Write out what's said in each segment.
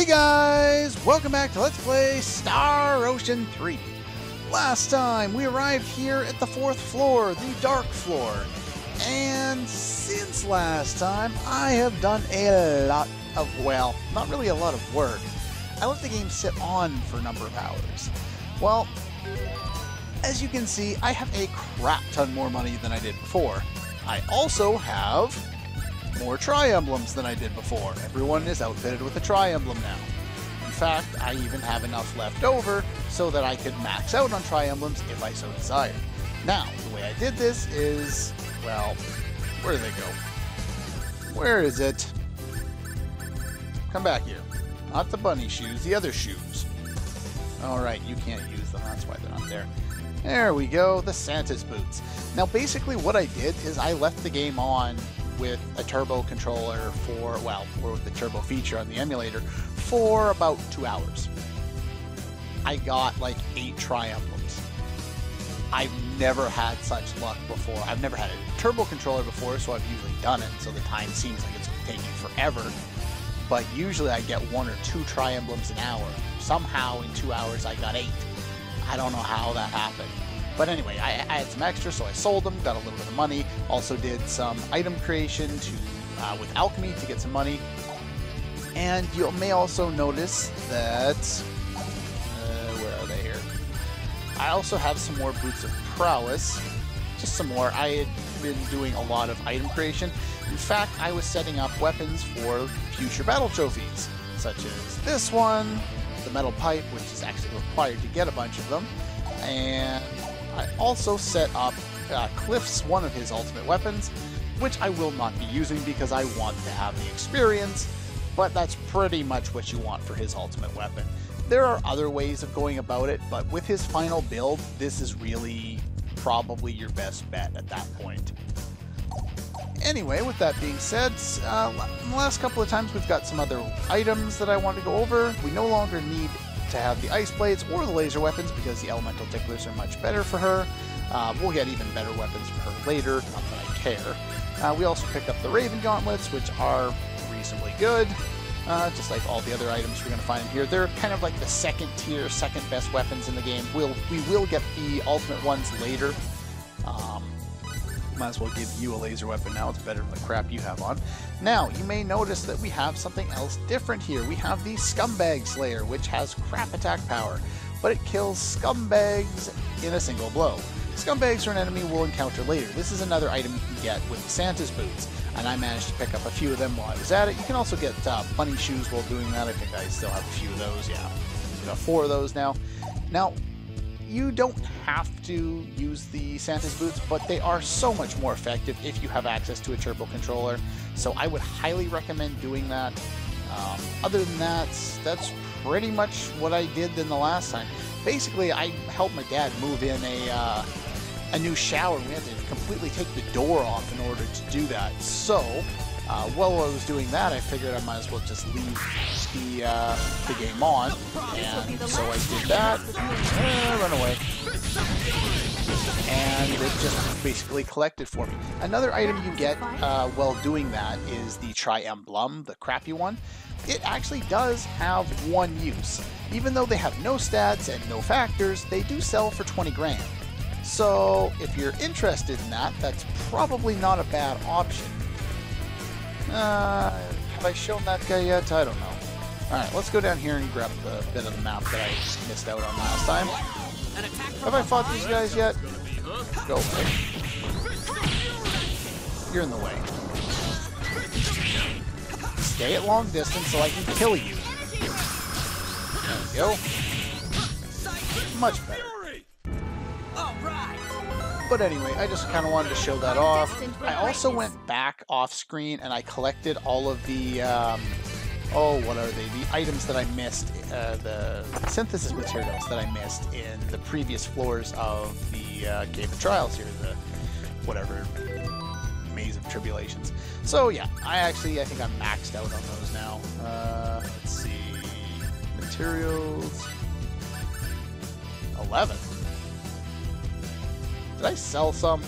Guys, welcome back to Let's Play Star Ocean 3. Last time we arrived here at the 4th floor, the dark floor, and since last time I have done a lot of, well, not really a lot of work. I let the game sit on for a number of hours. Well, as you can see, I have a crap ton more money than I did before. I also have more tri-emblems than I did before. Everyone is outfitted with a tri-emblem now. In fact, I even have enough left over so that I could max out on tri-emblems if I so desired. Now, the way I did this is, well, where do they go? Where is it? Come back here. Not the bunny shoes, the other shoes. Alright, you can't use them, that's why they're not there. There we go, the Santa's boots. Now basically what I did is I left the game on with a turbo controller for, well, or with the turbo feature on the emulator for about 2 hours. I got like 8 tri-emblems. I've never had such luck before. I've never had a turbo controller before, so I've usually done it, so the time seems like it's taking forever. But usually I get 1 or 2 tri-emblems an hour. Somehow in 2 hours I got 8. I don't know how that happened. But anyway, I had some extra, so I sold them, got a little bit of money. Also did some item creation with alchemy to get some money. And you may also notice that... where are they here? I also have some more boots of prowess. Just some more. I had been doing a lot of item creation. In fact, I was setting up weapons for future battle trophies, such as this one, the metal pipe, which is actually required to get a bunch of them, and I also set up Cliff's one of his ultimate weapons, which I will not be using because I want to have the experience, but that's pretty much what you want for his ultimate weapon. There are other ways of going about it, but with his final build, this is really probably your best bet at that point. Anyway, with that being said, in the last couple of times we've got some other items that I want to go over. We no longer need to have the ice blades or the laser weapons because the elemental ticklers are much better for her. We'll get even better weapons for her later, not that I care. We also picked up the Raven gauntlets, which are reasonably good, just like all the other items we're going to find in here. They're kind of like the second tier, second best weapons in the game. We will get the ultimate ones later. Might as well give you a laser weapon now, it's better than the crap you have on. Now, you may notice that we have something else different here. We have the Scumbag Slayer, which has crap attack power, but it kills scumbags in a single blow. Scumbags are an enemy we'll encounter later. This is another item you can get with Santa's boots, and I managed to pick up a few of them while I was at it. You can also get bunny shoes while doing that. I think I still have a few of those, yeah. I've got 4 of those now. Now, you don't have to use the Santa's boots, but they are so much more effective if you have access to a turbo controller, so I would highly recommend doing that. Other than that, that's pretty much what I did in the last time. Basically, I helped my dad move in a new shower, and we had to completely take the door off in order to do that. So, while I was doing that, I figured I might as well just leave the game on, and so I did that. Run away. And it just basically collected for me. Another item you get while doing that is the tri-emblem, the crappy one. It actually does have one use. Even though they have no stats and no factors, they do sell for 20 grand. So if you're interested in that, that's probably not a bad option. Have I shown that guy yet? I don't know. Alright, let's go down here and grab the bit of the map that I missed out on last time. Have I fought these guys yet? Go away. You're in the way. Stay at long distance so I can kill you. There we go. Much better. But anyway, I just kind of wanted to show that off. I also went back off screen and I collected all of the, what are they? The items that I missed, the synthesis materials that I missed in the previous floors of the Cave of Trials here, the whatever, Maze of Tribulations. So yeah, I think I'm maxed out on those now. Let's see, materials, 11. Did I sell some?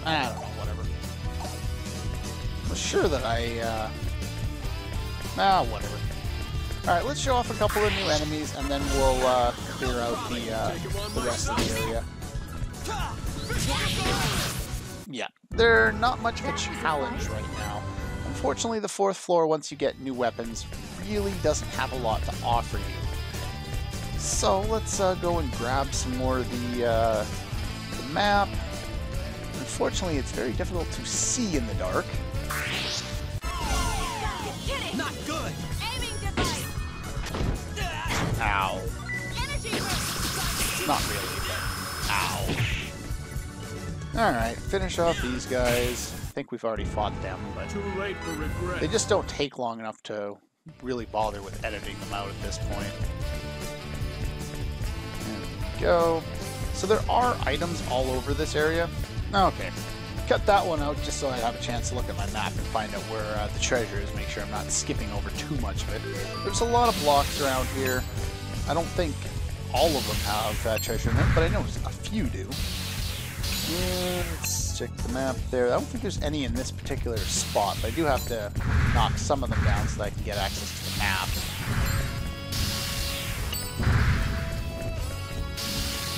I don't know, whatever. I was sure that whatever. Alright, let's show off a couple of new enemies, and then we'll clear out the rest of the area. Yeah, they're not much of a challenge right now. Unfortunately, the 4th floor, once you get new weapons, really doesn't have a lot to offer you. So let's go and grab some more of the map. Unfortunately, it's very difficult to see in the dark. Not good. Ow. Not really, but ow. Alright, finish off these guys. I think we've already fought them, but Too late for regret. they just don't take long enough to really bother with editing them out at this point. There we go. So there are items all over this area. Okay. Cut that one out just so I have a chance to look at my map and find out where the treasure is, make sure I'm not skipping over too much of it. There's a lot of blocks around here. I don't think all of them have treasure in them, but I know a few do. Let's check the map there. I don't think there's any in this particular spot, but I do have to knock some of them down so that I can get access to the map.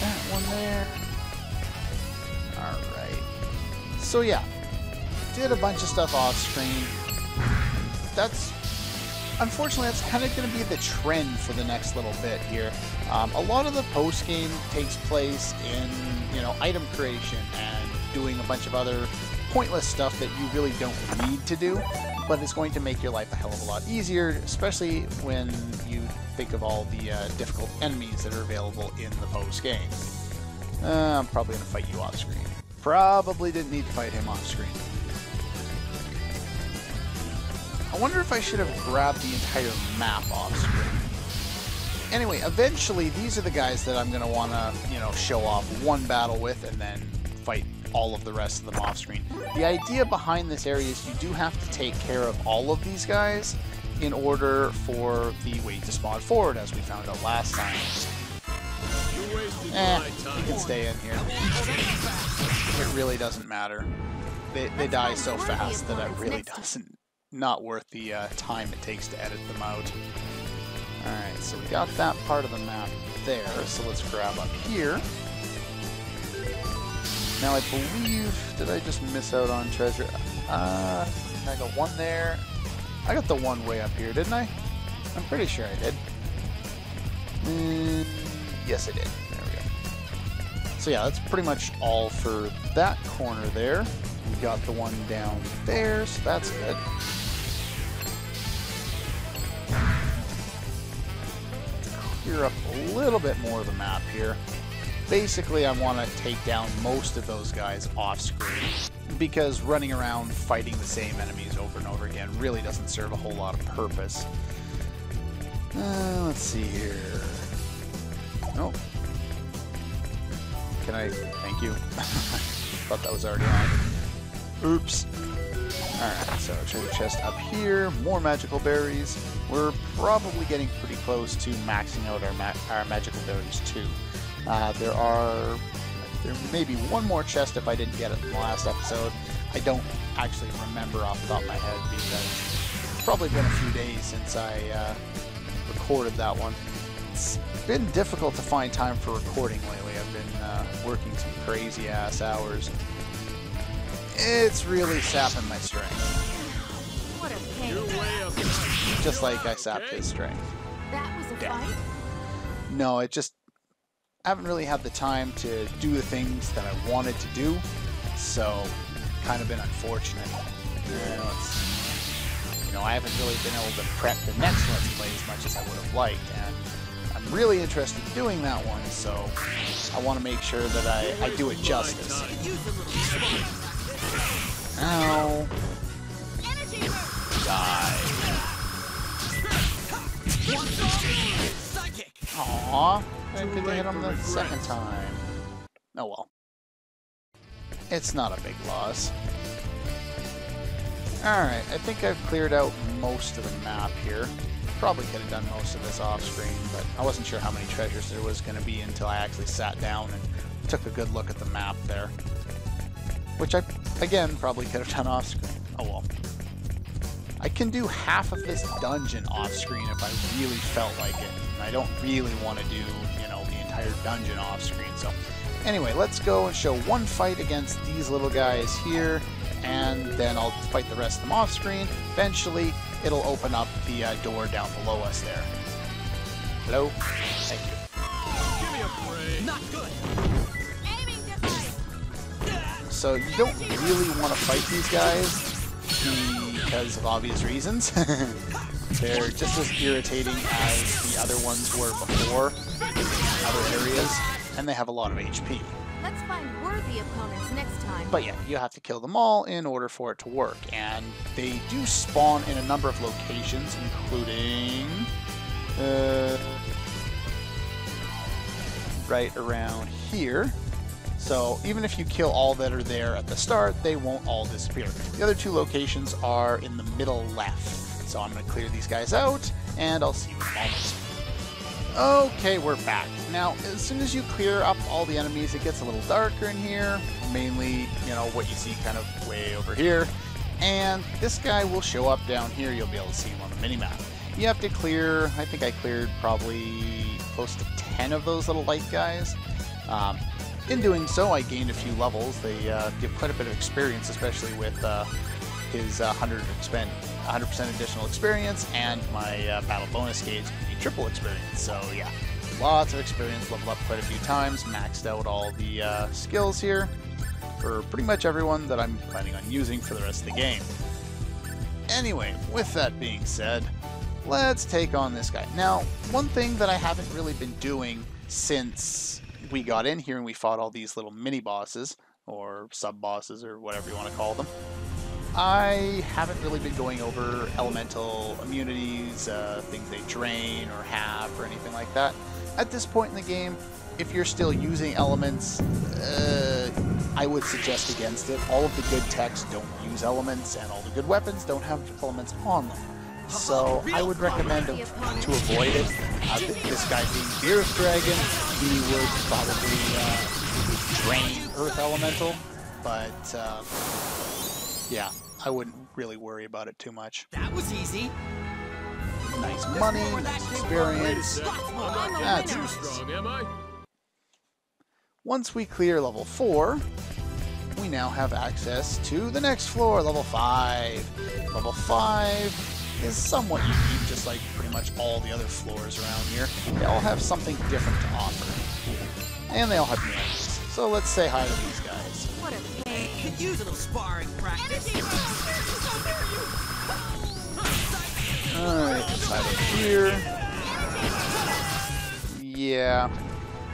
That one there. Alright. So yeah, did a bunch of stuff off screen. Unfortunately, that's kind of going to be the trend for the next little bit here. A lot of the post-game takes place in, item creation and doing a bunch of other pointless stuff that you really don't need to do, but it's going to make your life a hell of a lot easier, especially when you think of all the difficult enemies that are available in the post-game. I'm probably going to fight you off screen. Probably didn't need to fight him off screen. I wonder if I should have grabbed the entire map off screen. Anyway, eventually these are the guys that I'm going to want to, show off one battle with and then fight all of the rest of them off screen. The idea behind this area is you do have to take care of all of these guys in order for the wait to spawn forward, as we found out last time. You can stay in here. It really doesn't matter. They die so fast that it really doesn't. Not worth the time it takes to edit them out. Alright, so we got that part of the map there, so let's grab up here. Now I believe, did I just miss out on treasure? I got one there. I got the one way up here, didn't I? I'm pretty sure I did. Yes, I did. There we go. So yeah, that's pretty much all for that corner there. We got the one down there, so that's good. Clear up a little bit more of the map here. Basically, I want to take down most of those guys off screen, because running around fighting the same enemies over and over again really doesn't serve a whole lot of purpose. Let's see here. Oh. Can I? Thank you. Thought that was already on. Oops. Alright, so treasure chest up here, more magical berries. We're probably getting pretty close to maxing out our magical berries too. There may be one more chest if I didn't get it in the last episode. I don't actually remember off the top of my head because it's probably been a few days since I recorded that one. It's been difficult to find time for recording lately. I've been working some crazy ass hours. It's really sapping my strength. What a pain. Just like I sapped his strength. That was a fight? No, I haven't really had the time to do the things that I wanted to do, so kind of been unfortunate. I haven't really been able to prep the next Let's Play as much as I would have liked, and I'm really interested in doing that one, so I want to make sure that I do it justice. Ow. Die. Aww. I didn't get to hit him the second time. Oh well. It's not a big loss. Alright, I think I've cleared out most of the map here. Probably could have done most of this off screen, but I wasn't sure how many treasures there was going to be until I actually sat down and took a good look at the map there. Which I, again, probably could have done off screen. Oh well. I can do half of this dungeon off-screen if I really felt like it. And I don't really want to do, you know, the entire dungeon off-screen. So anyway, let's go and show one fight against these little guys here, and then I'll fight the rest of them off-screen. Eventually, it'll open up the door down below us there. Hello? Thank you. Give me a break. Not good. Aiming to fight. So you don't really want to fight these guys because of obvious reasons. They're just as irritating as the other ones were before in other areas, and they have a lot of HP. Let's find worthy opponents next time. But yeah, you have to kill them all in order for it to work, and they do spawn in a number of locations, including right around here. So even if you kill all that are there at the start, they won't all disappear. The other two locations are in the middle left. So I'm going to clear these guys out, and I'll see you in a moment. Okay, we're back. Now, as soon as you clear up all the enemies, it gets a little darker in here. Mainly, you know, what you see kind of way over here. And this guy will show up down here. You'll be able to see him on the minimap. You have to clear, I think I cleared probably close to 10 of those little light guys. In doing so, I gained a few levels. They give quite a bit of experience, especially with his 100% additional experience, and my battle bonus gauge can be triple experience. So yeah, lots of experience, leveled up quite a few times, maxed out all the skills here for pretty much everyone that I'm planning on using for the rest of the game. Anyway, with that being said, let's take on this guy. Now, one thing that I haven't really been doing since we got in here and we fought all these little mini-bosses, or sub-bosses, or whatever you want to call them, I haven't really been going over elemental immunities, things they drain or have, or anything like that. At this point in the game, if you're still using elements, I would suggest against it. All of the good techs don't use elements, and all the good weapons don't have elements on them. So I would recommend to avoid it. This guy being the Earth Dragon, he would probably drain Earth Elemental, but yeah, I wouldn't really worry about it too much. That was easy. Nice money, nice experience. I'm not too strong, am I? Once we clear level 4, we now have access to the next floor, level 5. Level 5 is somewhat unique, just like pretty much all the other floors around here. They all have something different to offer. And they all have new enemies. So let's say hi to these guys. What a pain. Could use a little sparring practice. Alright, side up here. Yeah.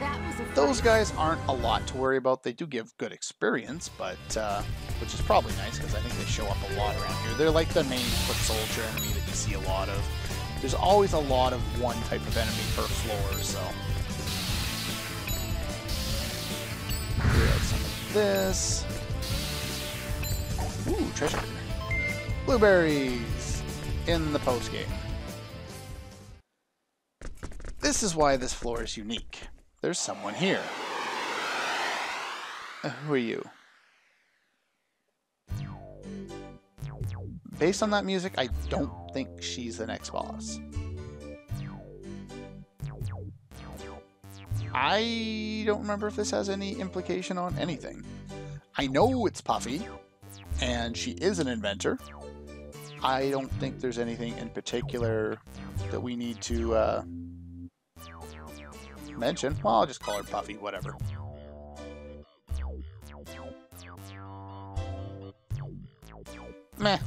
That was a fight. Those guys aren't a lot to worry about. They do give good experience, but which is probably nice because I think they show up a lot around here. They're like the main foot soldier enemy that you see a lot of. There's always a lot of one type of enemy per floor, so. Clear out some of this. Ooh, treasure. Blueberries in the post game. This is why this floor is unique. There's someone here. Who are you? Based on that music, I don't think she's the next boss. I don't remember if this has any implication on anything. I know it's Puffy, and she is an inventor. I don't think there's anything in particular that we need to mention. Well, I'll just call her Puffy, whatever. Meh.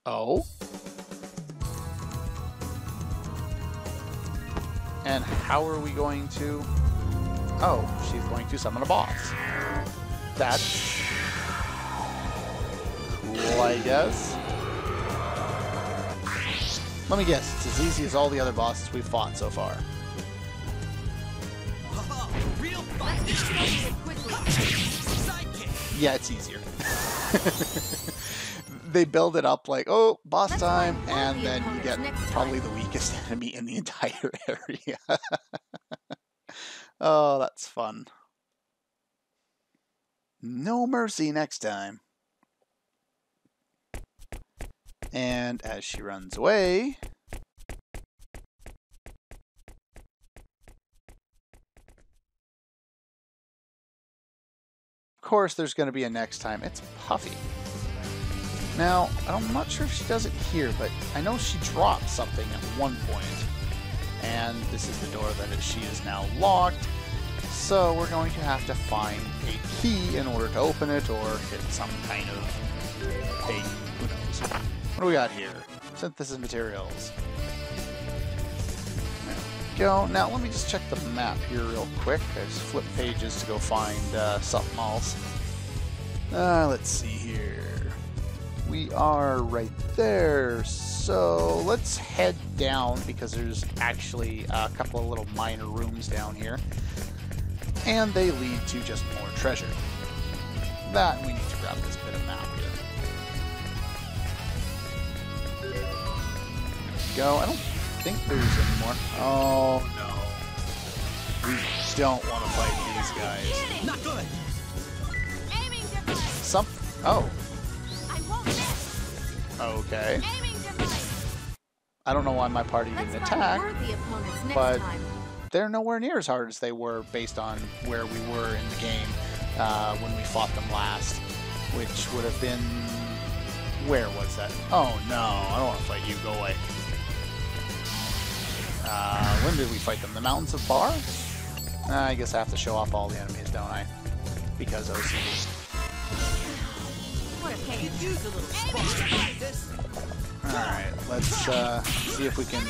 Oh? And how are we going to... Oh, she's going to summon a boss. That's cool, I guess. Let me guess, it's as easy as all the other bosses we've fought so far. Real Yeah, it's easier. They build it up like, oh, boss time, and then you get probably the weakest enemy in the entire area. Oh, that's fun. No mercy next time. And as she runs away, of course there's going to be a next time. It's Puffy. Now, I'm not sure if she does it here, but I know she dropped something at one point. And this is the door that she is now locked. So we're going to have to find a key in order to open it, or hit some kind of thing. Who knows? What do we got here? Synthesis materials. There we go. Now let me just check the map here real quick. I just flip pages to go find something else. Let's see here. We are right there. So let's head down because there's actually a couple of little minor rooms down here. And they lead to just more treasure. That, we need to grab this bit of map here. There we go. I don't think there's any more. Oh no. We don't want to fight these guys. Not good. Aiming device. Some. Oh. I won't miss. Okay. Aiming device. I don't know why my party Let's didn't find attack, worthy opponents next but time. they're nowhere near as hard as they were based on where we were in the game when we fought them last, which would have been... Where was that? Oh no, I don't want to fight you. Go away. When did we fight them? The Mountains of Bar? I guess I have to show off all the enemies, don't I? Because OCD. What a pain. Could use a little sparring practice. Alright, let's see if we can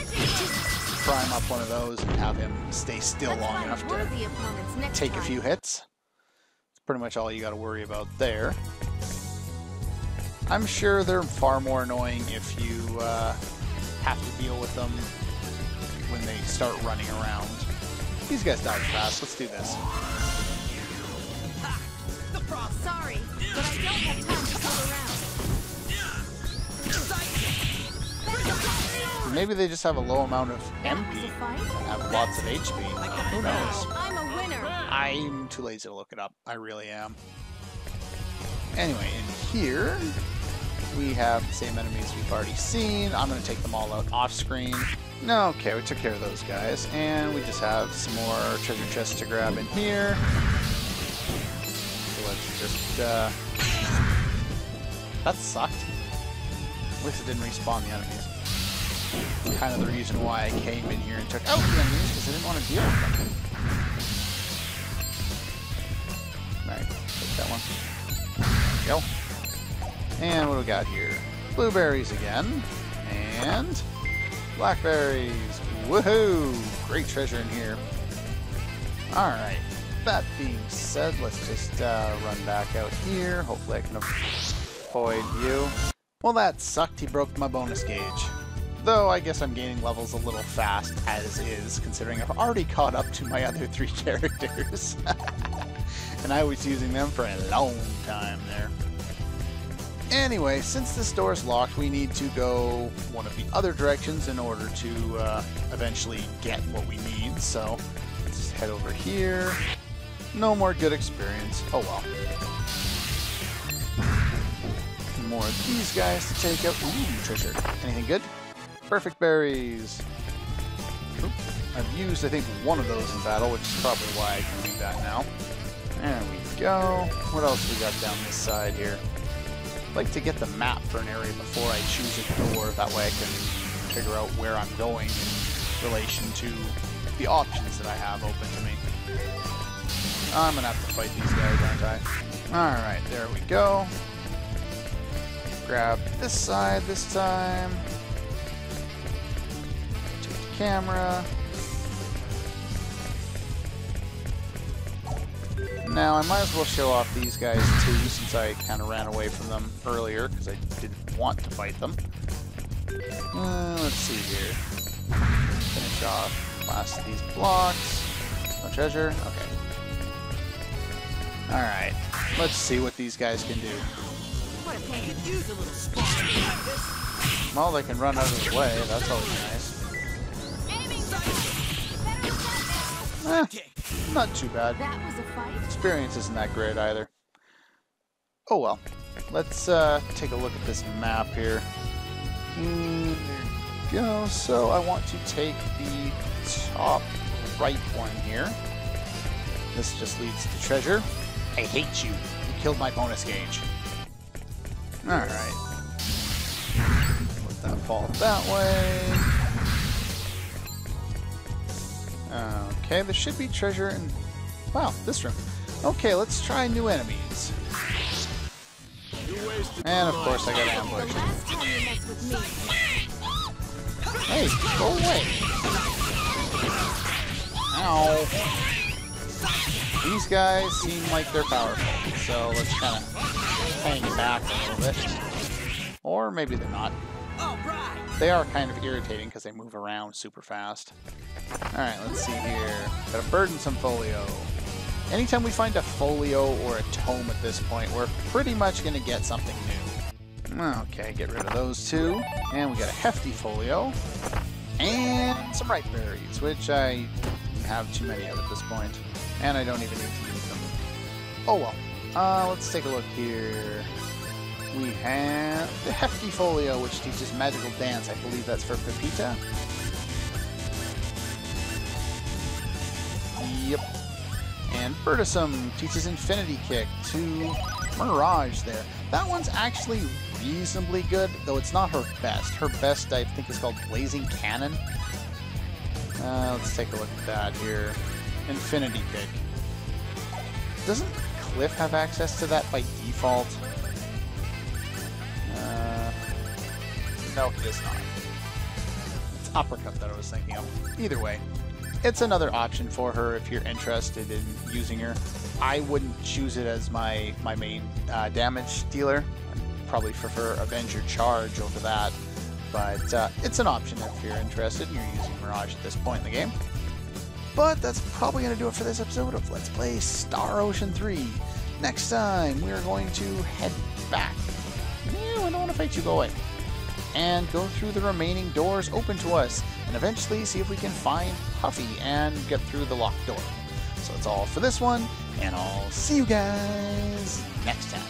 prime up one of those and have him stay still Let's long find enough to worthy opponents next take a time. few hits. It's pretty much all you got to worry about there. I'm sure they're far more annoying if you have to deal with them when they start running around. These guys die fast. Let's do this. The problem. Sorry, but I don't have time to fool around. Maybe they just have a low amount of That was MP a fight? and have lots of HP. Who knows? I'm a winner. I'm too lazy to look it up. I really am. Anyway, in here, we have the same enemies we've already seen. I'm going to take them all out off screen. No, okay, we took care of those guys. And we just have some more treasure chests to grab in here. So let's just, that sucked. At least it didn't respawn the enemies. Kind of the reason why I came in here and took out the enemies, because I didn't want to deal with them. Alright, take that one. There we go. And what do we got here? Blueberries again. And blackberries. Woohoo! Great treasure in here. Alright, that being said, let's just run back out here. Hopefully I can avoid you. Well, that sucked. He broke my bonus gauge. Though I guess I'm gaining levels a little fast as is, considering I've already caught up to my other 3 characters. And I was using them for a long time there. Anyway, since this door is locked, we need to go one of the other directions in order to eventually get what we need. So let's just head over here. No more good experience. Oh well. More of these guys to take out. Ooh, treasure. Anything good? Perfect berries. Oop. I've used, I think, one of those in battle, which is probably why I can do that now. There we go. What else we got down this side here? I'd like to get the map for an area before I choose a door. That way I can figure out where I'm going in relation to the options that I have open to me. I'm going to have to fight these guys, aren't I? Alright, there we go. Grab this side this time. Take the camera. Now I might as well show off these guys too, since I kind of ran away from them earlier because I didn't want to fight them. Let's see here. Finish off last of these blocks. No treasure? Okay. Alright. Let's see what these guys can do. What a pain. Could use a little sparring practice. Well, they can run out of the way. That's always nice. Aiming device. Not too bad. That was a fight. Experience isn't that great either. Oh well. Let's take a look at this map here. There we go. So I want to take the top right one here. This just leads to treasure. I hate you. You killed my bonus gauge. Alright. Let that fall that way. Okay, there should be treasure in... Wow, this room. Okay, let's try new enemies. And of course I got ambushed. Last time you mess with me. Hey, go away. Ow. These guys seem like they're powerful, so let's kind of hang back a little bit. Or maybe they're not. They are kind of irritating because they move around super fast. Alright, let's see here. Got a burdensome folio. Anytime we find a folio or a tome at this point, we're pretty much going to get something new. Okay, get rid of those two. And we got a hefty folio. And some ripe berries, which I have too many of at this point. And I don't even need to use them. Oh well. Let's take a look here. We have the hefty folio, which teaches magical dance. I believe that's for Pepita. Yep. And Burdensome teaches Infinity Kick to Mirage there. That one's actually reasonably good, though it's not her best. Her best, I think, is called Blazing Cannon. Let's take a look at that here. Infinity Kick. Doesn't Cliff have access to that by default? No, he does not. It's Uppercut that I was thinking of. Either way, it's another option for her if you're interested in using her. I wouldn't choose it as my main damage dealer. I'd probably prefer Avenger Charge over that. But it's an option if you're interested and you're using Mirage at this point in the game. But that's probably going to do it for this episode of Let's Play Star Ocean 3. Next time, we are going to head back. I don't want to fight you, go away. And go through the remaining doors open to us, and eventually see if we can find Puffy and get through the locked door. So that's all for this one, and I'll see you guys next time.